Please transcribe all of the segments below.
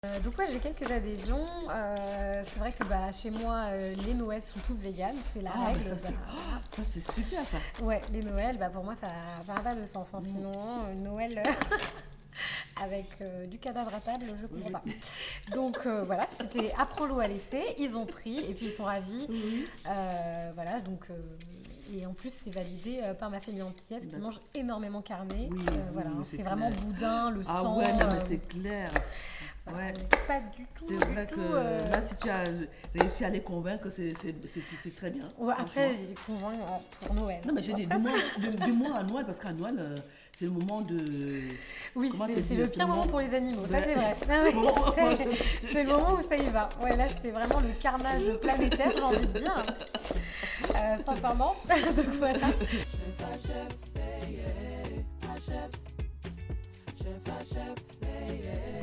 Donc ouais, j'ai quelques adhésions. C'est vrai que chez moi, les Noëls sont tous véganes, c'est la règle. Ça c'est super ça. Ouais, les Noëls, pour moi, ça n'a pas de sens. Sinon, Noël avec du cadavre à table, je ne comprends pas. Donc voilà, c'était apprends-l'eau à laisser. Ils ont pris et puis ils sont ravis. Voilà, donc... et en plus, c'est validé par ma famille antillaise qui mange énormément carné. Voilà, c'est vraiment boudin, le sang. Ah ouais, non, mais c'est clair. Ouais. Pas du tout. C'est vrai que là, si tu as réussi à les convaincre, c'est très bien. Ouais, après, je les convainc pour Noël. Non, mais je dis du moins à Noël, parce qu'à Noël, c'est le moment de... Oui, c'est le pire moment pour les animaux, ça c'est vrai. C'est le moment où ça y va. Ouais, là, c'est vraiment le carnage planétaire, j'ai envie de dire. Sincèrement. Donc voilà.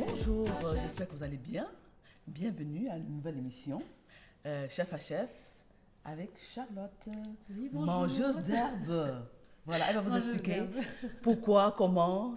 Bonjour, j'espère que vous allez bien. Bienvenue à une nouvelle émission, Chef à Chef, avec Charlotte, oui, mangeuse d'herbes. Voilà, elle va vous expliquer pourquoi, comment,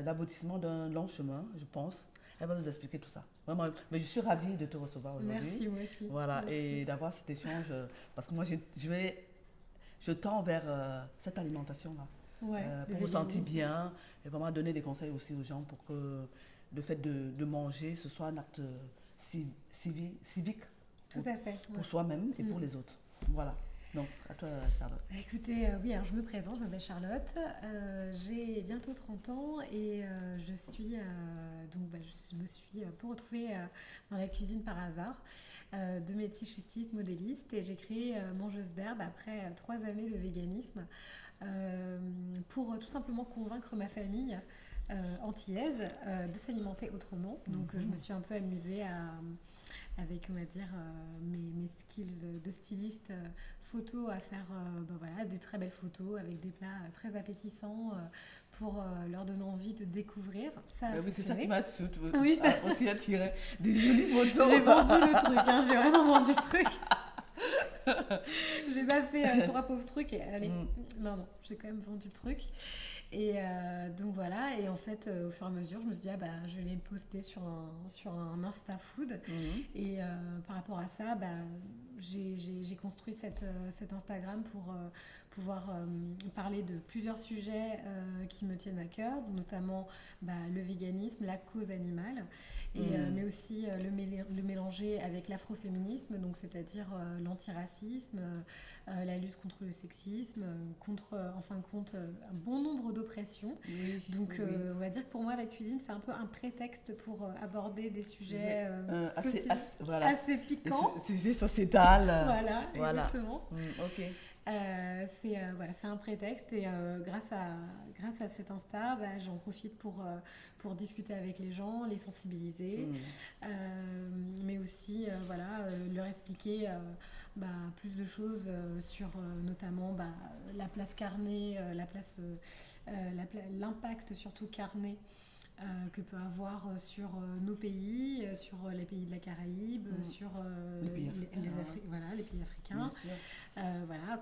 l'aboutissement d'un long chemin, je pense. Elle va vous expliquer tout ça. Vraiment, mais je suis ravie de te recevoir aujourd'hui. Merci, moi aussi. Voilà, merci. Et d'avoir cet échange, parce que moi, je tends vers cette alimentation-là. Ouais, pour vous sentir bien et vraiment donner des conseils aussi aux gens pour que le fait de manger, ce soit un acte civique tout à fait, pour soi-même et pour les autres. Voilà. Donc, à toi, Charlotte. Écoutez, oui, alors je me présente, je m'appelle Charlotte, j'ai bientôt 30 ans et je me suis pour retrouver dans la cuisine par hasard. De métier je suis styliste modéliste et j'ai créé Mangeuse d'herbes après 3 années de véganisme pour tout simplement convaincre ma famille antillaise de s'alimenter autrement. Donc je me suis un peu amusée avec, on va dire, mes skills de styliste photo à faire des très belles photos avec des plats très appétissants pour leur donner envie de découvrir. Ça a oui, c'est ça fonctionné. qui m'a Oui, ça... aussi attiré. Des jolies photos. J'ai vendu le truc, j'ai vraiment vendu le truc. J'ai pas fait 3 pauvres trucs et allez, non, j'ai quand même vendu le truc. Et donc voilà, et en fait, au fur et à mesure, je me suis dit, je vais le poster sur un Insta Food. Et par rapport à ça, j'ai construit cet Instagram pour pouvoir parler de plusieurs sujets qui me tiennent à cœur, notamment le véganisme, la cause animale, mais aussi le mélanger avec l'afroféminisme, donc c'est-à-dire l'antiracisme, la lutte contre le sexisme, contre, en fin de compte, un bon nombre d'oppressions. Donc on va dire que pour moi, la cuisine, c'est un peu un prétexte pour aborder des sujets assez piquants. Des sujets sociétals. Voilà, exactement. Ok. C'est un prétexte et grâce à cet Insta, j'en profite pour discuter avec les gens, les sensibiliser, mais aussi leur expliquer plus de choses sur notamment la place carnée, l'impact surtout carné que peut avoir sur nos pays, sur les pays de la Caraïbe, sur les pays africains.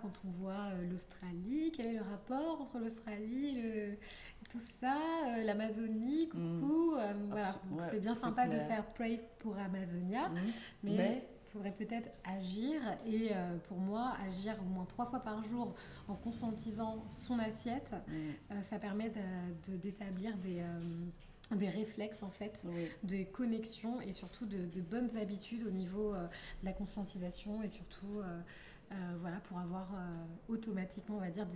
Quand on voit l'Australie, quel est le rapport entre l'Australie et tout ça, l'Amazonie, coucou. Donc c'est bien sympa de faire pray pour Amazonia, mais il faudrait peut-être agir et pour moi, agir au moins 3 fois par jour en conscientisant son assiette, ça permet d'établir des réflexes en fait, des connexions et surtout de bonnes habitudes au niveau de la conscientisation et surtout pour avoir automatiquement, on va dire,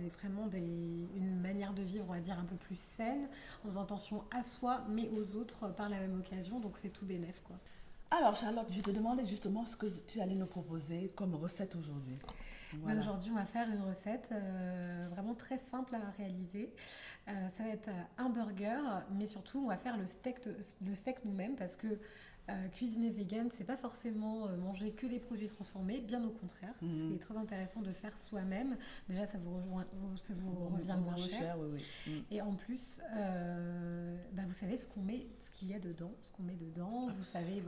une manière de vivre, on va dire, un peu plus saine, en faisant attention à soi mais aux autres par la même occasion, donc c'est tout bénef quoi. Alors Charlotte, je te demandais justement ce que tu allais nous proposer comme recette aujourd'hui. Voilà. Aujourd'hui, on va faire une recette vraiment très simple à réaliser. Ça va être un burger, mais surtout, on va faire le steak nous-mêmes parce que cuisiner vegan, c'est pas forcément manger que des produits transformés, bien au contraire. C'est très intéressant de faire soi-même. Déjà, ça vous revient moins cher. Et en plus, vous savez ce qu'il y a dedans, Vous savez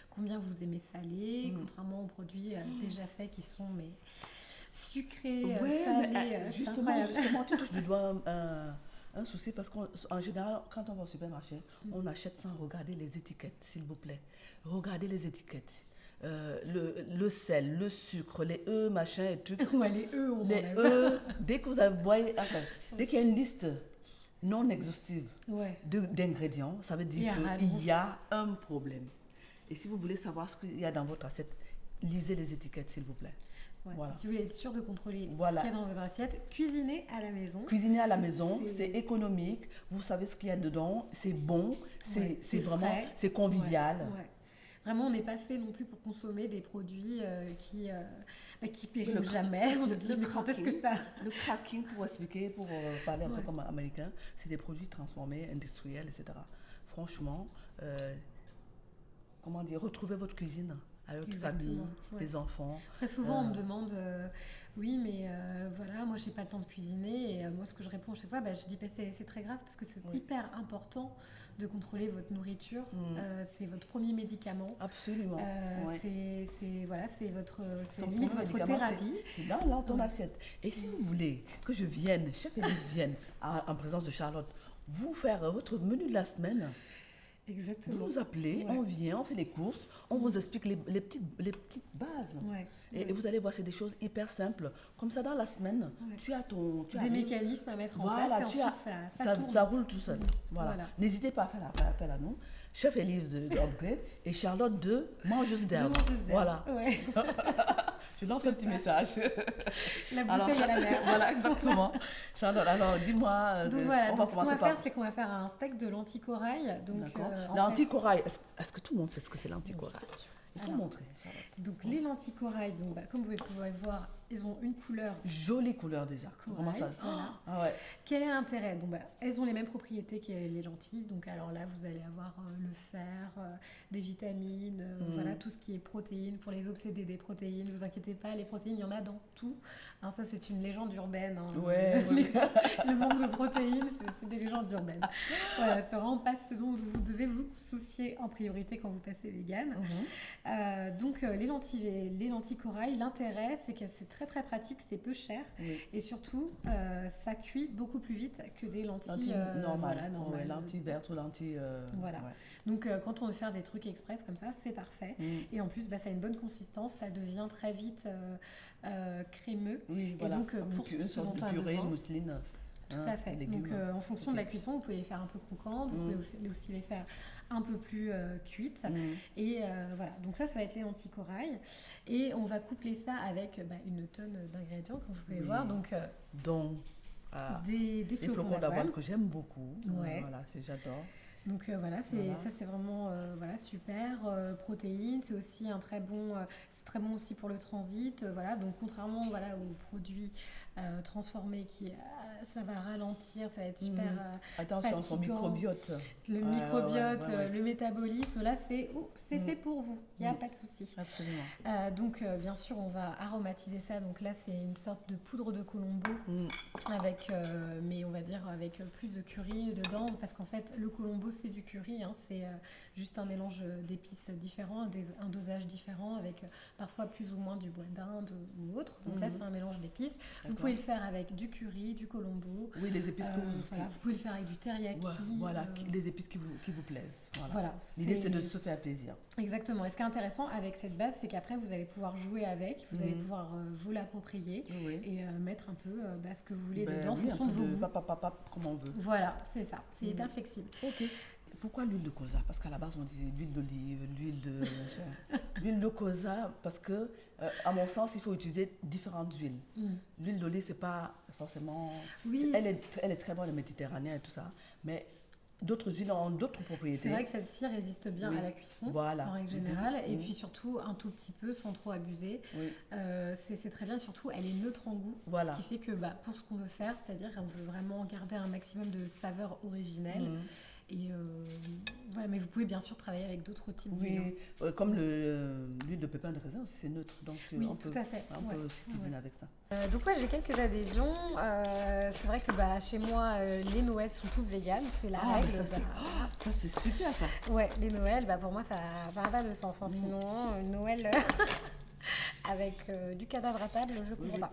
combien vous aimez salé, contrairement aux produits déjà faits qui sont sucrés, salés. Justement, tu touches du doigt un souci parce qu'en général, quand on va au supermarché, on achète sans regarder les étiquettes, s'il vous plaît. Regardez les étiquettes. Le sel, le sucre, les machin et tout. Ouais, les on les dès que vous voyez, enfin, dès qu'il y a une liste non exhaustive d'ingrédients, ça veut dire qu'il y a un problème. Et si vous voulez savoir ce qu'il y a dans votre assiette, lisez les étiquettes, s'il vous plaît. Ouais. Voilà. Si vous voulez être sûr de contrôler ce qu'il y a dans votre assiette, cuisinez à la maison. Cuisinez à la maison, c'est économique, vous savez ce qu'il y a dedans, c'est bon, c'est vraiment frais. C'est convivial. Ouais. Vraiment, on n'est pas fait non plus pour consommer des produits qui périment jamais. On se dit, mais quand est-ce que ça... Le cracking, pour expliquer, pour parler un peu comme américain, c'est des produits transformés, industriels, etc. Franchement, comment dire, retrouvez votre cuisine avec votre famille, les enfants. Très souvent, on me demande, oui, mais voilà, moi, je n'ai pas le temps de cuisiner. Et moi, ce que je réponds à chaque fois, je dis, c'est très grave parce que c'est hyper important de contrôler votre nourriture. C'est votre premier médicament. Absolument. C'est limite votre thérapie. C'est dans ton assiette. Et si vous voulez que je vienne, chef Élise vienne, en présence de Charlotte, vous faire votre menu de la semaine... Exactement. Vous nous appelez, on vient, on fait les courses, on vous explique les petites bases. Et vous allez voir, c'est des choses hyper simples. Comme ça, dans la semaine, tu as des mécanismes à mettre en place et ensuite ça roule tout seul. Voilà. N'hésitez pas à faire appel à nous. Chef Élise de Upgrade et Charlotte de Mangeuse d'herbe. Voilà. Ouais. Je lance un petit message. La bouteille à la mer. Voilà, exactement. Charlotte, alors dis-moi. Donc voilà, ce qu'on va faire, c'est qu'on va faire un steak de lentilles corail. Lentilles corail, est-ce que tout le monde sait ce que c'est lentilles corail? Il faut montrer. Donc les lentilles corail, comme vous pouvez voir, elles ont une couleur. Jolie couleur déjà. Comment ça? Voilà. Quel est l'intérêt? Elles ont les mêmes propriétés que les lentilles. Donc alors là, vous allez avoir le fer, des vitamines, voilà, tout ce qui est protéines. Pour les obsédés des protéines, ne vous inquiétez pas, les protéines, il y en a dans tout. Hein, ça, c'est une légende urbaine. Hein. Le manque de protéines, c'est des légendes urbaines. Voilà, c'est vraiment pas ce dont vous devez vous soucier en priorité quand vous passez vegan. Donc les lentilles corail, l'intérêt, c'est que c'est très très pratique, c'est peu cher et surtout ça cuit beaucoup plus vite que des lentilles normales. Lentilles vertes ou lentilles... voilà. Donc quand on veut faire des trucs express comme ça, c'est parfait. Et en plus, ça a une bonne consistance, ça devient très vite crémeux. Oui, voilà. Et donc pour une sorte de purée, une mousseline. Tout à fait. Donc en fonction de la cuisson, vous pouvez les faire un peu croquantes, vous pouvez aussi les faire un peu plus cuites. Et voilà, donc ça va être les lentilles corail. Et on va coupler ça avec une tonne d'ingrédients, comme vous pouvez voir. Donc des flocons d'avoine que j'aime beaucoup. Ouais. Voilà, j'adore. Donc ça c'est vraiment super. Protéines, c'est aussi c'est très bon aussi pour le transit. Voilà, donc contrairement aux produits transformés ça va ralentir, ça va être super attention, son microbiote. Le microbiote, le métabolisme, là c'est fait pour vous, il n'y a pas de souci. Absolument. Donc bien sûr on va aromatiser ça, donc là c'est une sorte de poudre de colombo mais on va dire avec plus de curry dedans, parce qu'en fait le colombo c'est du curry, hein, c'est juste un mélange d'épices différents, un dosage différent avec parfois plus ou moins du bois d'Inde ou autre, donc là c'est un mélange d'épices. Vous pouvez le faire avec du curry, du colombo. Oui, les épices que vous pouvez le faire avec du teriyaki. Voilà, les épices qui vous plaisent. Voilà. L'idée, c'est de se faire plaisir. Exactement. Et ce qui est intéressant avec cette base, c'est qu'après, vous allez pouvoir jouer avec, vous allez pouvoir vous l'approprier et mettre un peu ce que vous voulez dedans en fonction de vos goûts. Comme on veut. Voilà, c'est ça. C'est hyper flexible. Ok. Pourquoi l'huile de colza? Parce qu'à la base, on dit l'huile d'olive, l'huile de colza, parce que, à mon sens, il faut utiliser différentes huiles. L'huile d'olive, c'est pas forcément... Oui, elle est très bonne, le méditerranéen et tout ça, mais d'autres huiles ont d'autres propriétés. C'est vrai que celle-ci résiste bien à la cuisson, en règle générale, et puis surtout un tout petit peu, sans trop abuser. C'est très bien, surtout elle est neutre en goût, ce qui fait que pour ce qu'on veut faire, c'est-à-dire qu'on veut vraiment garder un maximum de saveurs originelles. Et voilà, mais vous pouvez bien sûr travailler avec d'autres types d'huile. Comme l'huile de pépins de raisin aussi, c'est neutre. Donc tout à fait. On peut aussi cuisiner avec ça. Donc j'ai quelques adhésions. C'est vrai que chez moi, les Noëls sont tous véganes, c'est la règle. Ça c'est super ça. Ouais, les Noëls, pour moi ça n'a pas de sens. Hein. Sinon, Noël... avec du cadavre à table, je comprends pas.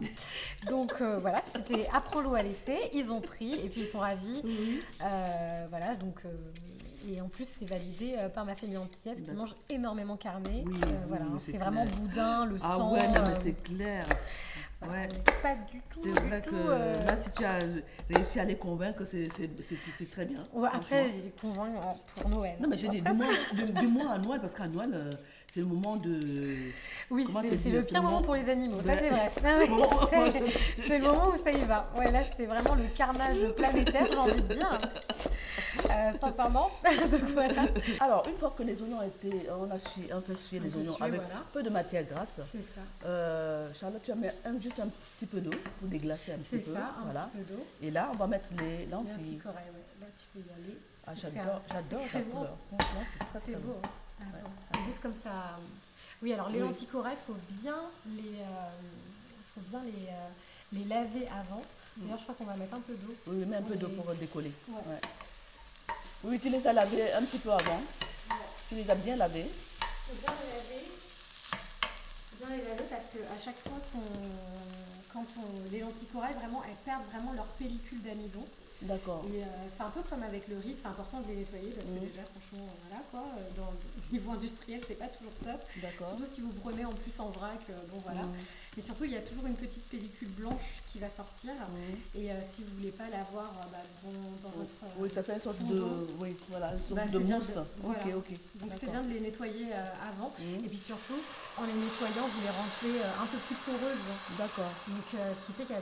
Donc voilà, c'était apprends-l'eau à laisser. Ils ont pris et puis ils sont ravis. Voilà, donc... et en plus, c'est validé par ma famille entière qui mange énormément carné. Voilà, c'est vraiment boudin, le sang. Ah ouais, non, mais c'est clair. Ouais. Pas du tout. C'est vrai que là, si tu as réussi à les convaincre, c'est très bien. Ouais, après, je les convainc pour Noël. Non, mais je dis du moins à Noël, parce qu'à Noël, c'est le moment de... Oui, c'est le pire moment pour les animaux, ça c'est vrai. C'est le moment où ça y va. Ouais, là, c'est vraiment le carnage planétaire, j'ai envie de dire. Sincèrement. Donc, voilà. Alors, une fois que les oignons on a un peu sué les oignons avec un peu de matière grasse. C'est ça. Charlotte, tu mets juste un petit peu d'eau pour déglacer un petit peu. C'est ça, un petit peu d'eau. Et là, on va mettre les lentilles. L'anticorail, ouais. Là, tu peux y aller. Ah, j'adore ta couleur. Franchement, c'est très beau. Hein. Attends, ça bouge comme ça. Oui, alors les lentilles corail, il faut bien les laver avant. D'ailleurs, je crois qu'on va mettre un peu d'eau. Oui, mets un peu d'eau pour décoller. Ouais. Oui, tu les as lavées un petit peu avant. Ouais. Tu les as bien lavées. Il faut bien les laver parce qu'à chaque fois les lentilles corail, vraiment, elles perdent vraiment leur pellicule d'amidon. D'accord. Et c'est un peu comme avec le riz, c'est important de les nettoyer parce que déjà, franchement, voilà quoi, au niveau industriel, c'est pas toujours top. D'accord. Surtout si vous prenez en plus en vrac, bon voilà. Et surtout, il y a toujours une petite pellicule blanche qui va sortir. Et si vous voulez pas l'avoir dans votre. Oui, ça fait une sorte de. Oui, voilà, une sorte de mousse. Voilà. Ok. Donc c'est bien de les nettoyer avant. Et puis surtout, en les nettoyant, vous les rendez un peu plus poreuses. D'accord. Donc ce qui fait qu'elles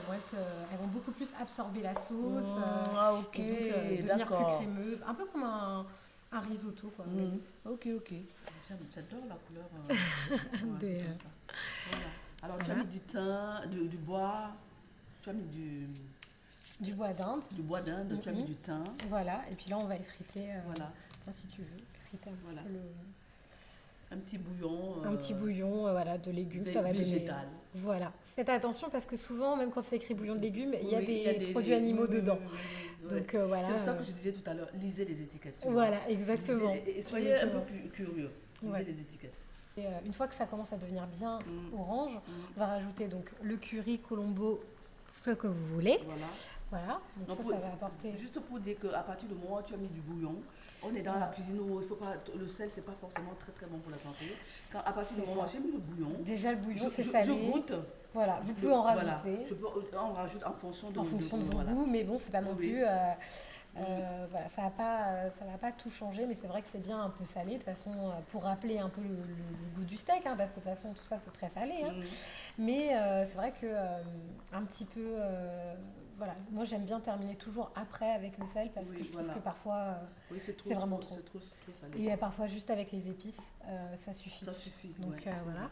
vont beaucoup plus absorber la sauce. Ok, et donc devenir plus crémeuse, un peu comme un risotto quoi. Ok. J'adore la couleur. Voilà. Alors tu as mis du thym, du bois, tu as mis du bois d'Inde. Du bois d'Inde, tu as mis du thym. Voilà, et puis là on va effriter. Voilà. Tiens si tu veux, effriter un petit peu un petit bouillon. Un petit bouillon voilà, de légumes, ça va végétal. Donner. Voilà. Faites attention parce que souvent, même quand c'est écrit bouillon de légumes, il y a des produits animaux dedans. Donc voilà. C'est pour ça que je disais tout à l'heure, lisez les étiquettes. Voilà, exactement. Et soyez un peu plus curieux. Lisez les étiquettes. Et une fois que ça commence à devenir bien orange, on va rajouter donc le curry, colombo, ce que vous voulez. Voilà. Donc ça va apporter. Juste pour dire qu'à partir du moment où tu as mis du bouillon, on est dans la cuisine où il faut pas, le sel, c'est pas forcément très très bon pour la santé. À partir du moment où j'ai mis le bouillon, déjà le bouillon c'est salé. Je goûte. Voilà, vous pouvez en rajouter. On rajoute en fonction de vos goûts, mais bon, c'est pas non plus. Voilà, ça va pas tout changer, mais c'est vrai que c'est bien un peu salé de toute façon pour rappeler un peu le goût du steak, parce que de toute façon tout ça c'est très salé. Mais c'est vrai que un petit peu. Voilà, moi j'aime bien terminer toujours après avec le sel parce que je trouve que parfois c'est vraiment trop salé. Et parfois juste avec les épices ça suffit. Donc voilà.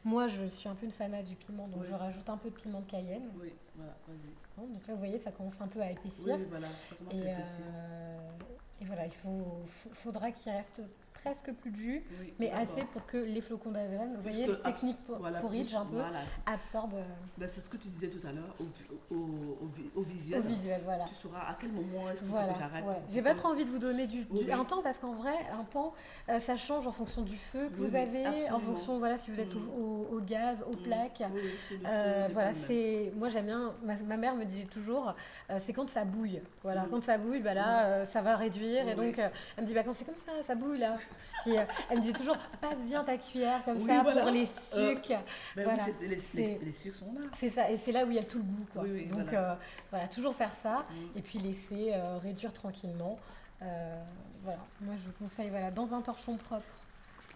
Moi je suis un peu une fanat du piment, donc je rajoute un peu de piment de Cayenne. Oui, voilà, vas-y. Donc là vous voyez ça commence un peu à épaissir. Oui, voilà, ça commence à épaissir. Et voilà, faudra qu'il reste presque plus de jus, mais assez pour que les flocons d'avoine, vous voyez, technique porridge un peu, absorbe. C'est ce que tu disais tout à l'heure, au visuel. Au visuel, voilà. Tu sauras à quel moment est-ce qu'il faut que j'arrête. J'ai pas trop envie de vous donner un temps, parce qu'en vrai, un temps, ça change en fonction du feu que vous avez, absolument. En fonction, voilà, si vous êtes au gaz, aux plaques. Voilà, moi j'aime bien, ma mère me disait toujours, c'est quand ça bouille. Voilà, quand ça bouille, là, ça va réduire, et donc elle me dit, quand c'est comme ça bouille là. Puis elle me disait toujours, passe bien ta cuillère comme ça pour les sucres. Voilà. Les sucres sont là. C'est ça, et c'est là où il y a tout le goût. Quoi. Donc voilà, toujours faire ça, et puis laisser réduire tranquillement. Voilà, moi je vous conseille, dans un torchon propre,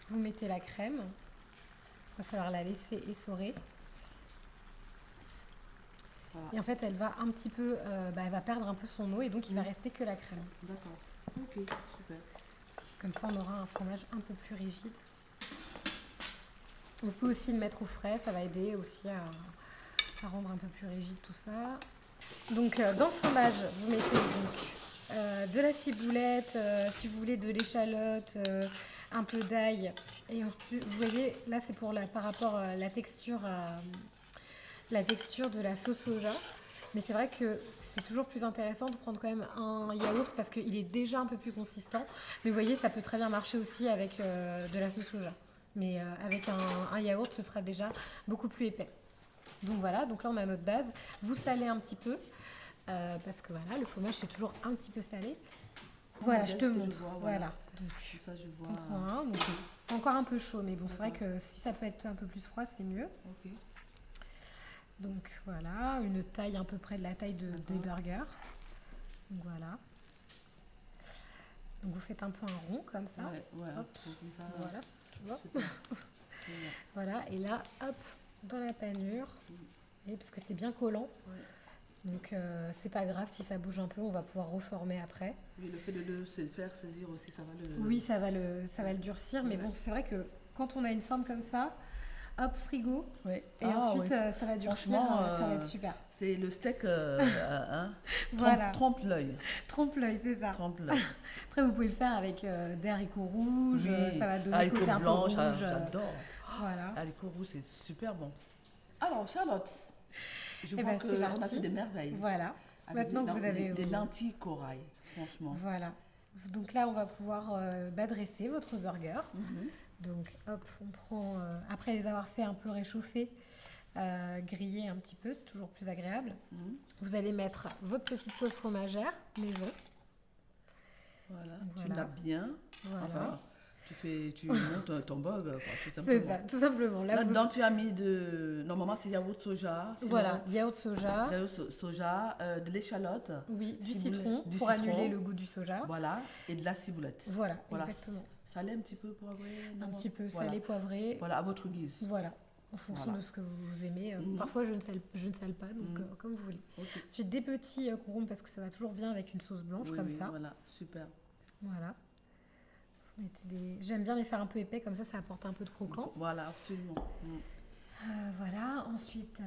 vous mettez la crème. Il va falloir la laisser essorer. Et en fait, elle va un petit peu, elle va perdre un peu son eau, et donc il va rester que la crème. D'accord, ok, super. Comme ça, on aura un fromage un peu plus rigide. Vous pouvez aussi le mettre au frais, ça va aider aussi à rendre un peu plus rigide tout ça. Donc, dans le fromage, vous mettez donc, de la ciboulette, si vous voulez de l'échalote, un peu d'ail. Et ensuite, vous voyez, là, c'est par rapport à la texture de la sauce soja. Mais c'est vrai que c'est toujours plus intéressant de prendre quand même un yaourt parce qu'il est déjà un peu plus consistant. Mais vous voyez, ça peut très bien marcher aussi avec de la sauce soja. Mais avec un yaourt, ce sera déjà beaucoup plus épais. Donc voilà, donc là on a notre base. Vous salez un petit peu, parce que voilà, le fromage c'est toujours un petit peu salé. Voilà, je te montre. Voilà. Donc, ça, je vois. On prend un. Donc, c'est encore un peu chaud, mais bon, c'est vrai que si ça peut être un peu plus froid, c'est mieux. Ok. Donc voilà, une taille à peu près de la taille des burgers. Donc voilà. Donc vous faites un peu un rond comme ça. Ouais, voilà. Hop. Comme ça, voilà, tu vois. Voilà, et là, hop, dans la panure. Et parce que c'est bien collant. Ouais. Donc c'est pas grave si ça bouge un peu, on va pouvoir reformer après. Oui, le fait de le faire saisir aussi, ça va le... Oui, ça va le durcir, mais bon, c'est vrai que quand on a une forme comme ça, hop, frigo, et ensuite ça va durcir, ça va être super. C'est le steak, voilà. Trompe l'œil. Trompe l'œil, c'est ça. Trompe l'œil. Après, vous pouvez le faire avec des haricots rouges, ça va donner haricots côté un peu rouge. J'adore. Voilà. Haricots rouges, c'est super bon. Alors, Charlotte, je vois qu'on a fait des merveilles. Voilà. Maintenant, vous avez des lentilles corail, franchement. Voilà. Donc là, on va pouvoir dresser votre burger. Donc, hop, on prend, après les avoir fait un peu réchauffer, griller un petit peu, c'est toujours plus agréable. Vous allez mettre votre petite sauce fromagère maison. Voilà. Tu l'as bien. Voilà. Enfin, tu montes ton burger, quoi, tout simplement. C'est ça, tout simplement. Là-dedans, tu as mis normalement, c'est yaourt soja. Voilà, yaourt soja. Yaourt soja, de l'échalote. Oui, du citron pour annuler le goût du soja. Voilà, et de la ciboulette. Voilà. Exactement. Salé un petit peu, poivré. Un petit peu salé, poivré. Voilà, à votre guise. Voilà, en fonction de ce que vous aimez. Parfois, je ne sale pas, donc comme vous voulez. Okay. Ensuite, des petits concombres, parce que ça va toujours bien avec une sauce blanche, comme ça. Voilà, super. Voilà. J'aime bien les faire un peu épais, comme ça apporte un peu de croquant. Voilà, absolument. Voilà, ensuite,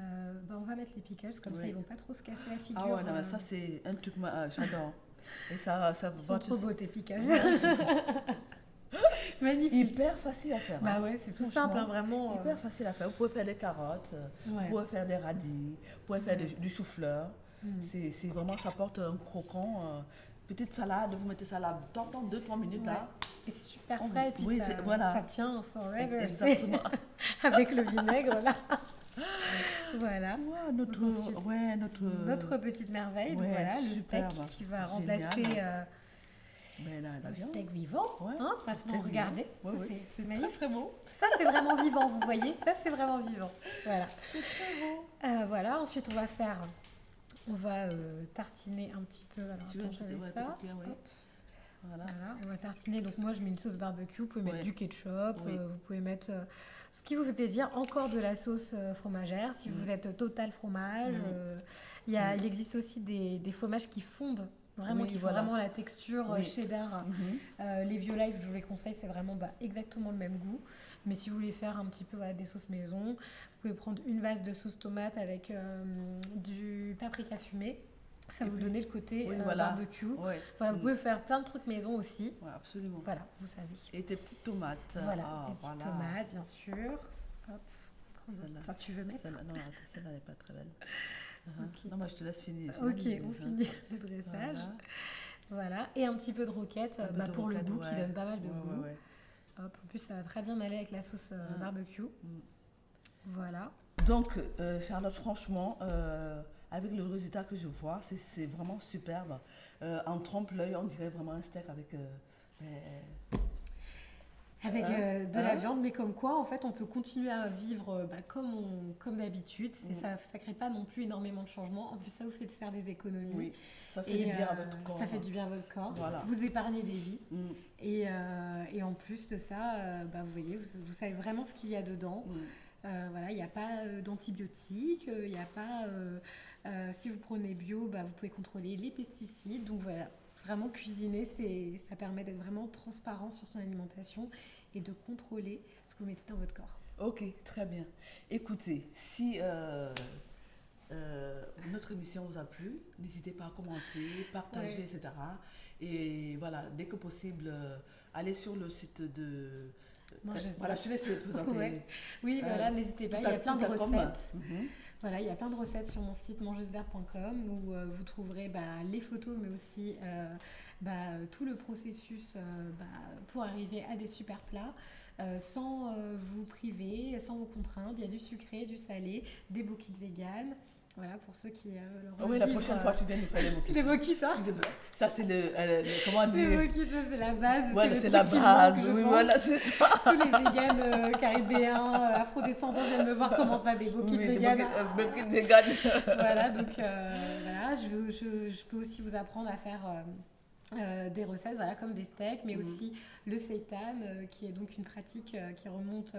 on va mettre les pickles, comme ça ils ne vont pas trop se casser la figure. Ah ouais, non, ça c'est un truc, j'adore. Et ça ils sont trop beaux tes pickles. Magnifique. Hyper facile à faire. Bah ouais, c'est tout simple, vraiment. Hyper facile à faire. Vous pouvez faire des carottes, vous pouvez faire des radis, vous pouvez faire du chou-fleur. C'est vraiment, ça apporte un croquant. Petite salade, vous mettez ça là, dans 2-3 minutes là. Et super frais, et puis ça tient forever. Exactement. Avec le vinaigre là. Voilà. Notre petite merveille. Donc voilà, le steak qui va remplacer le steak vivant. Maintenant, regardez. C'est magnifique. Très beau. Ça, c'est vraiment vivant, vous voyez. Ça, c'est vraiment vivant. Voilà. C'est très beau. Voilà. Ensuite, on va tartiner un petit peu. Alors, attends, j'avais ça. Voilà, on va tartiner. Donc moi, je mets une sauce barbecue. Vous pouvez mettre du ketchup. Vous pouvez mettre ce qui vous fait plaisir. Encore de la sauce fromagère. Si vous êtes total fromage. Il existe aussi des fromages qui fondent. Vraiment, qui font vraiment la texture cheddar. Les Violife, je vous les conseille. C'est vraiment exactement le même goût. Mais si vous voulez faire un petit peu des sauces maison, vous pouvez prendre une vase de sauce tomate avec du paprika fumé. Ça vous donne le côté barbecue. Voilà, vous pouvez faire plein de trucs maison aussi. Oui, absolument. Voilà, vous savez. Et tes petites tomates. Voilà, des petites tomates, bien sûr. Hop, ça tu veux mettre non, celle-là n'est pas très belle. Non, moi je te laisse finir. Ok, on finit le dressage. Voilà, et un petit peu de roquette pour le goût qui donne pas mal de goût. Hop, en plus, ça va très bien aller avec la sauce barbecue. Voilà. Donc, Charlotte, franchement, avec le résultat que je vois, c'est vraiment superbe. En trompe-l'œil, on dirait vraiment un steak avec... de la viande, mais comme quoi, en fait, on peut continuer à vivre comme d'habitude. Ça ne crée pas non plus énormément de changements. En plus, ça vous fait faire des économies. Oui, ça fait du bien à votre corps. Ça fait du bien à votre corps. Voilà. Vous épargnez des vies. Et en plus de ça, vous voyez, vous savez vraiment ce qu'il y a dedans. Voilà, il n'y a pas d'antibiotiques, il n'y a pas... si vous prenez bio, vous pouvez contrôler les pesticides. Donc voilà, vraiment cuisiner, ça permet d'être vraiment transparent sur son alimentation et de contrôler ce que vous mettez dans votre corps. Ok, très bien. Écoutez, si notre émission vous a plu, n'hésitez pas à commenter, partager, etc. Et voilà, dès que possible, allez sur le site de... Voilà, je te laisse le présenter. Oui, voilà, n'hésitez pas, il y a plein de recettes. Voilà, il y a plein de recettes sur mon site mangesder.com où vous trouverez les photos, mais aussi tout le processus pour arriver à des super plats. Sans vous priver, sans vous contraindre. Il y a du sucré, du salé, des bokits véganes. Voilà, pour ceux qui oui, la prochaine fois, tu viens nous faire des bokits. Des bokits, hein. Ça, c'est comment dire. Des bokits, c'est la base. Voilà, c'est la base. Oui, voilà, c'est ça. Tous les véganes caribéens, afro-descendants viennent me voir comment ça, des bokits véganes. Des bokits véganes. Voilà, donc je peux aussi vous apprendre à faire... des recettes, voilà, comme des steaks, mais aussi le seitan, qui est donc une pratique qui remonte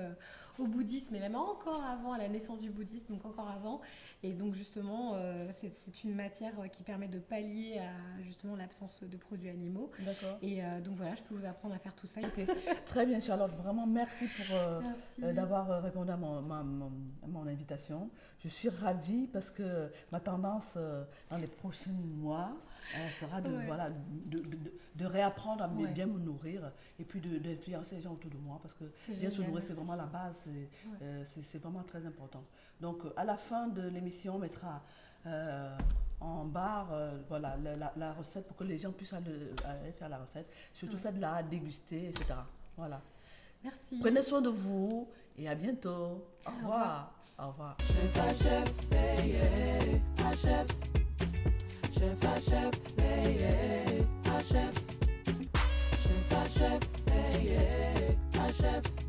au bouddhisme, et même encore avant, à la naissance du bouddhisme, donc encore avant. Et donc justement, c'est une matière qui permet de pallier à justement l'absence de produits animaux. D'accord. Et donc voilà, je peux vous apprendre à faire tout ça. Très bien, Charlotte, vraiment merci pour d'avoir répondu à mon invitation. Je suis ravie parce que ma tendance dans les prochains mois sera de réapprendre à bien me nourrir et puis d'influencer les gens autour de moi parce que bien se nourrir, c'est vraiment la base, c'est vraiment très important. Donc à la fin de l'émission, on mettra en barre la recette pour que les gens puissent aller faire la recette, surtout faites-la déguster, etc. Voilà. Merci. Prenez soin de vous et à bientôt. Au revoir. Au revoir. Chef à chef, chef. Chef à chef, chef. Chef à chef, chef.